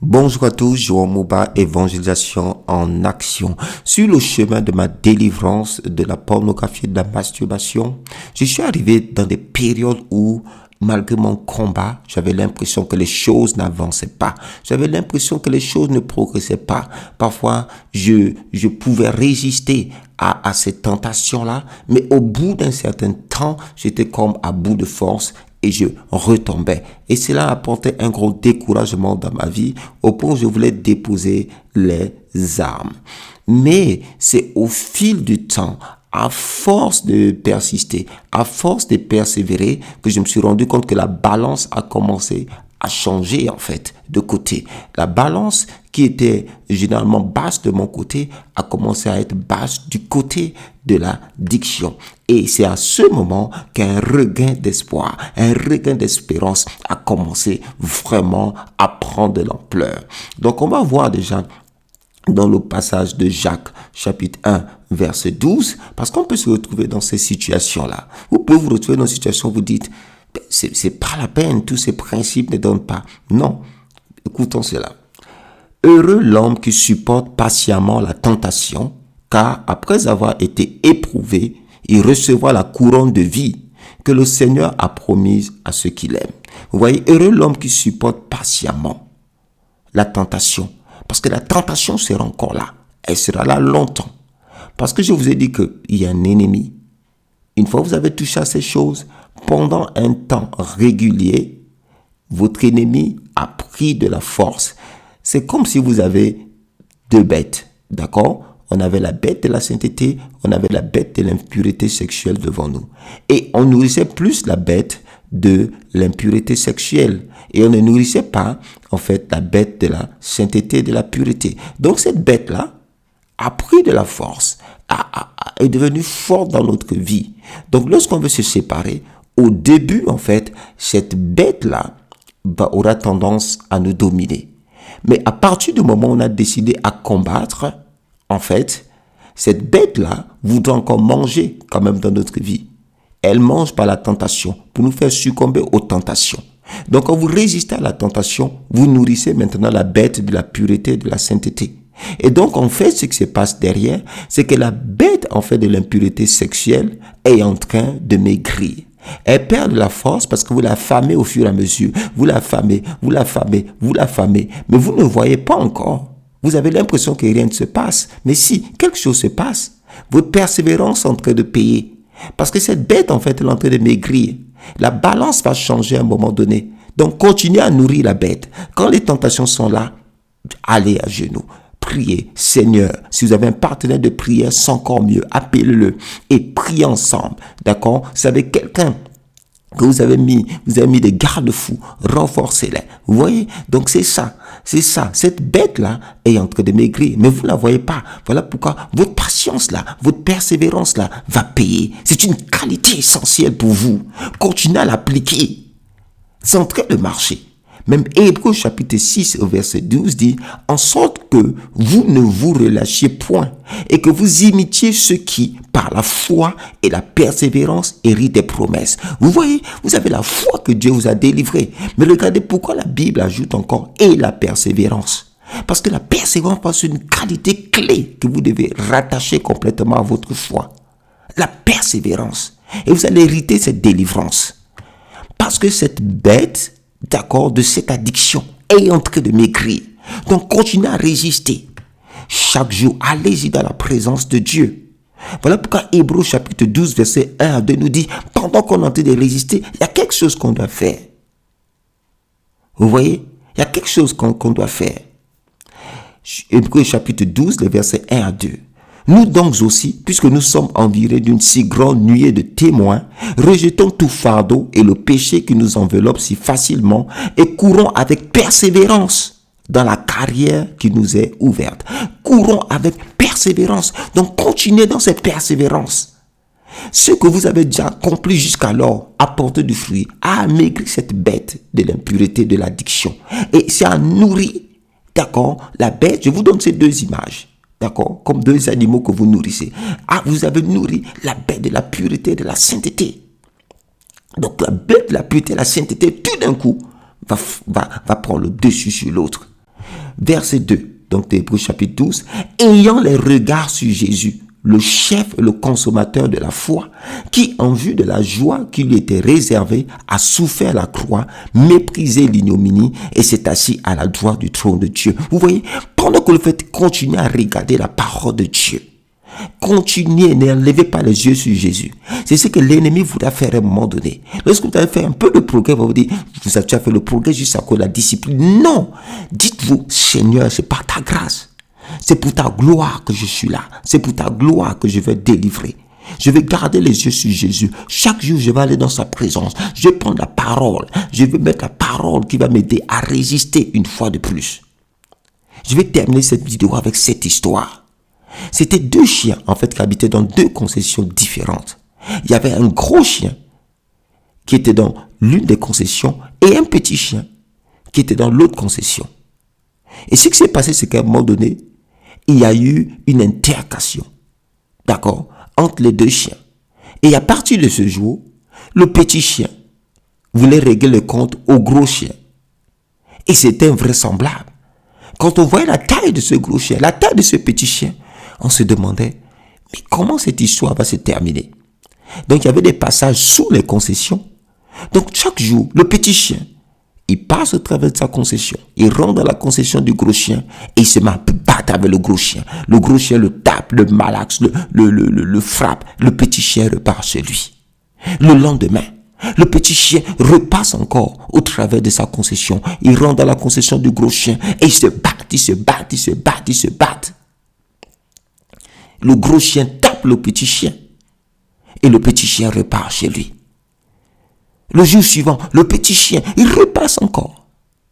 Bonjour à tous, João Mouba, évangélisation en action. Sur le chemin de ma délivrance de la pornographie et de la masturbation, je suis arrivé dans des périodes où, malgré mon combat, j'avais l'impression que les choses n'avançaient pas. J'avais l'impression que les choses ne progressaient pas. Parfois, je pouvais résister à ces tentations-là, mais au bout d'un certain temps, j'étais comme à bout de force et je retombais. Et cela apportait un gros découragement dans ma vie au point où je voulais déposer les armes. Mais c'est au fil du temps, à force de persister, à force de persévérer, que je me suis rendu compte que la balance a commencé à changer en fait de côté. La balance qui était généralement basse de mon côté a commencé à être basse du côté de l'addiction. Et c'est à ce moment qu'un regain d'espoir, un regain d'espérance a commencé vraiment à prendre de l'ampleur. Donc on va voir déjà dans le passage de Jacques, chapitre 1, verset 12, parce qu'on peut se retrouver dans ces situations-là. Vous pouvez vous retrouver dans une situation où vous dites, c'est pas la peine, tous ces principes ne donnent pas. Non, écoutons cela. Heureux l'homme qui supporte patiemment la tentation, car après avoir été éprouvé, il recevra la couronne de vie que le Seigneur a promise à ceux qui l'aiment. Vous voyez, heureux l'homme qui supporte patiemment la tentation, parce que la tentation sera encore là. Elle sera là longtemps. Parce que je vous ai dit qu'il y a un ennemi. Une fois que vous avez touché à ces choses, pendant un temps régulier, votre ennemi a pris de la force. C'est comme si vous avez deux bêtes, d'accord? On avait la bête de la sainteté, on avait la bête de l'impureté sexuelle devant nous. Et on nourrissait plus la bête de l'impureté sexuelle. Et on ne nourrissait pas, en fait, la bête de la sainteté, de la pureté. Donc cette bête-là a pris de la force, est devenue forte dans notre vie. Donc lorsqu'on veut se séparer, au début, en fait, cette bête-là aura tendance à nous dominer. Mais à partir du moment où on a décidé à combattre, en fait, cette bête-là voudra encore manger quand même dans notre vie. Elle mange par la tentation pour nous faire succomber aux tentations. Donc quand vous résistez à la tentation, vous nourrissez maintenant la bête de la pureté, de la sainteté. Et donc en fait, ce qui se passe derrière, c'est que la bête en fait de l'impureté sexuelle est en train de maigrir. Elle perd de la force parce que vous l'affamez au fur et à mesure. Vous l'affamez, vous l'affamez, vous l'affamez. Mais vous ne voyez pas encore. Vous avez l'impression que rien ne se passe. Mais si, quelque chose se passe. Votre persévérance est en train de payer. Parce que cette bête, en fait, elle est en train de maigrir. La balance va changer à un moment donné. Donc, continuez à nourrir la bête. Quand les tentations sont là, allez à genoux. Priez, Seigneur. Si vous avez un partenaire de prière, c'est encore mieux. Appelez-le et priez ensemble. D'accord? Vous savez, quelqu'un que vous avez mis des garde-fous, renforcez-les. Vous voyez? Donc c'est ça. Cette bête-là est en train de maigrir, mais vous ne la voyez pas. Voilà pourquoi votre patience-là, votre persévérance-là va payer. C'est une qualité essentielle pour vous. Continuez à l'appliquer. C'est en train de marcher. Même Hébreux chapitre 6 au verset 12 dit, en sorte que vous ne vous relâchiez point et que vous imitiez ceux qui, par la foi et la persévérance, héritent des promesses. Vous voyez, vous avez la foi que Dieu vous a délivré. Mais regardez pourquoi la Bible ajoute encore et la persévérance. Parce que la persévérance est une qualité clé que vous devez rattacher complètement à votre foi. La persévérance. Et vous allez hériter cette délivrance. Parce que cette bête, d'accord, de cette addiction est en train de maigrir. Donc, continuez à résister. Chaque jour, allez-y dans la présence de Dieu. Voilà pourquoi Hébreux chapitre 12, verset 1 à 2 nous dit, pendant qu'on est en train de résister, il y a quelque chose qu'on doit faire. Vous voyez? Il y a quelque chose qu'on doit faire. Hébreux chapitre 12, les versets 1 à 2. Nous donc aussi, puisque nous sommes environnés d'une si grande nuée de témoins, rejetons tout fardeau et le péché qui nous enveloppe si facilement et courons avec persévérance dans la carrière qui nous est ouverte. Courons avec persévérance. Donc continuez dans cette persévérance. Ce que vous avez déjà accompli jusqu'alors apporte du fruit, a amaigri cette bête de l'impureté, de l'addiction. Et c'est à nourrir, d'accord, la bête. Je vous donne ces deux images. D'accord? Comme deux animaux que vous nourrissez. Ah, vous avez nourri la bête de la pureté, de la sainteté. Donc la bête de la pureté, de la sainteté, tout d'un coup, va prendre le dessus sur l'autre. verset 2, donc Hébreux chapitre 12, ayant les regards sur Jésus, le chef et le consommateur de la foi, qui en vue de la joie qui lui était réservée, a souffert la croix, méprisé l'ignominie et s'est assis à la droite du trône de Dieu. Vous voyez, pendant que le fait continuez à regarder la parole de Dieu, continuez, n'enlevez pas les yeux sur Jésus. C'est ce que l'ennemi voudra faire à un moment donné. Lorsque vous avez fait un peu de progrès, il va vous dire, tu as fait le progrès juste à cause de la discipline. Non, dites-vous, Seigneur, c'est par ta grâce. C'est pour ta gloire que je suis là. C'est pour ta gloire que je vais délivrer. Je vais garder les yeux sur Jésus. Chaque jour, je vais aller dans sa présence. Je vais prendre la parole. Je vais mettre la parole qui va m'aider à résister une fois de plus. Je vais terminer cette vidéo avec cette histoire. C'était deux chiens, en fait, qui habitaient dans deux concessions différentes. Il y avait un gros chien qui était dans l'une des concessions et un petit chien qui était dans l'autre concession. Et ce qui s'est passé, c'est qu'à un moment donné, il y a eu une intercation, d'accord, entre les deux chiens. Et à partir de ce jour, le petit chien voulait régler le compte au gros chien. Et c'était invraisemblable. Quand on voyait la taille de ce gros chien, la taille de ce petit chien, on se demandait, mais comment cette histoire va se terminer? Donc il y avait des passages sous les concessions. Donc chaque jour, le petit chien, il passe au travers de sa concession. Il rentre dans la concession du gros chien et il se met à battre avec le gros chien. Le gros chien le tape, le malaxe, le frappe. Le petit chien repart chez lui. Le lendemain, le petit chien repasse encore au travers de sa concession. Il rentre dans la concession du gros chien et il se bat, il se bat, il se bat, il se bat. Le gros chien tape le petit chien et le petit chien repart chez lui. Le jour suivant, le petit chien, il repasse encore.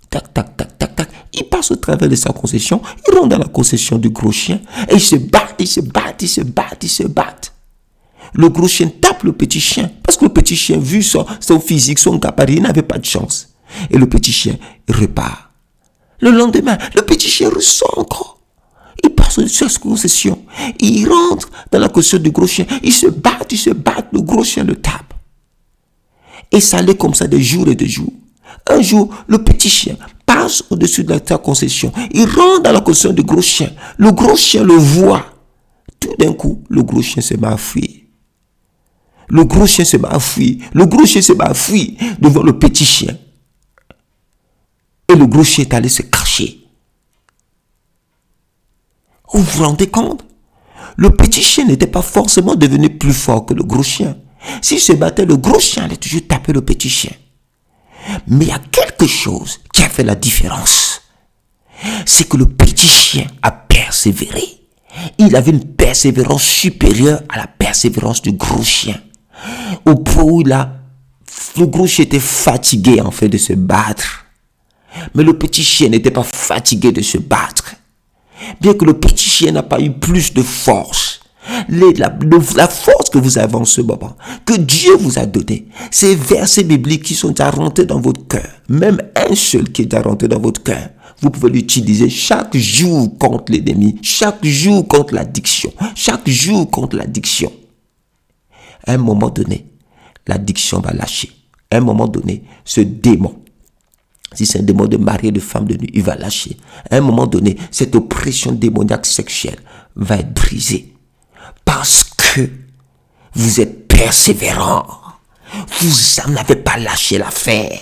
Tac, tac, tac, tac, tac. Il passe au travers de sa concession, il rentre dans la concession du gros chien et il se bat, il se bat, il se bat, il se bat. Le gros chien tape le petit chien parce que le petit chien, vu son physique, son gabarit, il n'avait pas de chance. Et le petit chien repart. Le lendemain, le petit chien ressort encore. Il passe sur cette concession. Il rentre dans la concession du gros chien. Il se bat, le gros chien le tape. Et ça allait comme ça des jours et des jours. Un jour, le petit chien passe au-dessus de sa concession. Il rentre dans la concession du gros chien. Le gros chien le voit. Tout d'un coup, le gros chien se met à fuir. Le gros chien se met à fuir. Le gros chien se met à fuir devant le petit chien. Et le gros chien est allé se cacher. Vous vous rendez compte? Le petit chien n'était pas forcément devenu plus fort que le gros chien. S'il se battait, le gros chien allait toujours taper le petit chien. Mais il y a quelque chose qui a fait la différence. C'est que le petit chien a persévéré. Il avait une persévérance supérieure à la persévérance du gros chien. Au point où le gros chien était fatigué en fait de se battre. Mais le petit chien n'était pas fatigué de se battre. Bien que le petit chien n'a pas eu plus de force. La force que vous avez en ce moment, que Dieu vous a donné, ces versets bibliques qui sont déjà rentrés dans votre cœur, même un seul qui est déjà rentré dans votre cœur, vous pouvez l'utiliser chaque jour contre l'ennemi, chaque jour contre l'addiction, chaque jour contre l'addiction. À un moment donné, l'addiction va lâcher. À un moment donné, ce démon, si c'est un démon de mari et de femme de nuit, il va lâcher. À un moment donné, cette oppression démoniaque sexuelle va être brisée. Parce que vous êtes persévérant. Vous n'avez pas lâché l'affaire.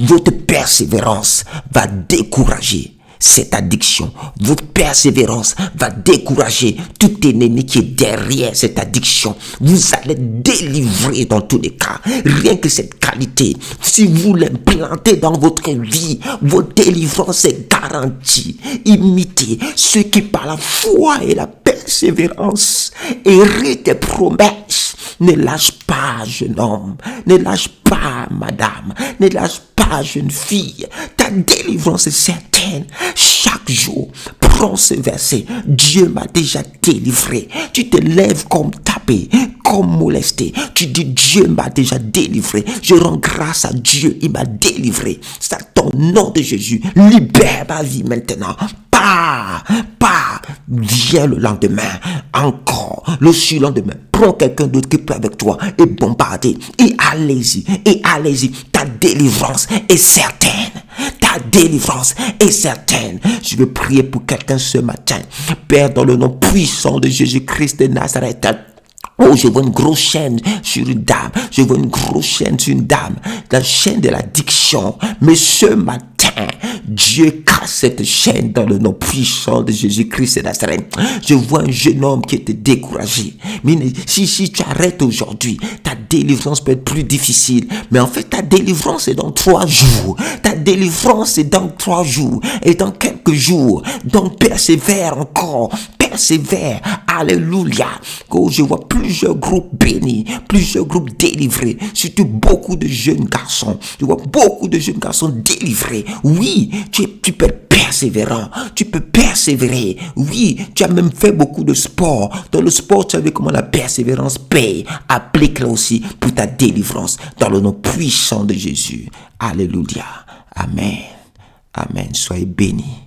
Votre persévérance va décourager cette addiction. Votre persévérance va décourager tout ennemi qui est derrière cette addiction. Vous allez délivrer dans tous les cas. Rien que cette qualité, si vous l'implantez dans votre vie, votre délivrance est garantie. Imitez ceux qui par la foi et la persévérance héritent des promesses. Ne lâche pas, jeune homme. Ne lâche pas, madame. Ne lâche pas, jeune fille. Ta délivrance est certaine. Chaque jour, prends ce verset. Dieu m'a déjà délivré. Tu te lèves comme tapé, comme molesté. Tu dis, Dieu m'a déjà délivré. Je rends grâce à Dieu. Il m'a délivré. C'est ton nom de Jésus. Libère ma vie maintenant. Pars Viens le lendemain, encore, le surlendemain. Prends quelqu'un d'autre qui peut avec toi et bombarder. Et allez-y, ta délivrance est certaine. Ta délivrance est certaine. Je veux prier pour quelqu'un ce matin. Père, dans le nom puissant de Jésus-Christ de Nazareth. Oh, je vois une grosse chaîne sur une dame. Je vois une grosse chaîne sur une dame. La chaîne de l'addiction. Mais ce matin, Dieu casse cette chaîne dans le nom puissant de Jésus-Christ de Nazareth. Je vois un jeune homme qui était découragé. Mais si tu arrêtes aujourd'hui, ta délivrance peut être plus difficile. Mais en fait, ta délivrance est dans 3 jours. Ta délivrance est dans 3 jours. Et dans quelques jours. Donc, persévère encore. Persévère. Alléluia. Oh, je vois plusieurs groupes bénis, plusieurs groupes délivrés, surtout beaucoup de jeunes garçons. Je vois beaucoup de jeunes garçons délivrés. Oui, tu peux être persévérant, tu peux persévérer. Oui, tu as même fait beaucoup de sport. Dans le sport, tu savais comment la persévérance paye. Applique-la aussi pour ta délivrance dans le nom puissant de Jésus. Alléluia. Amen. Amen. Soyez bénis.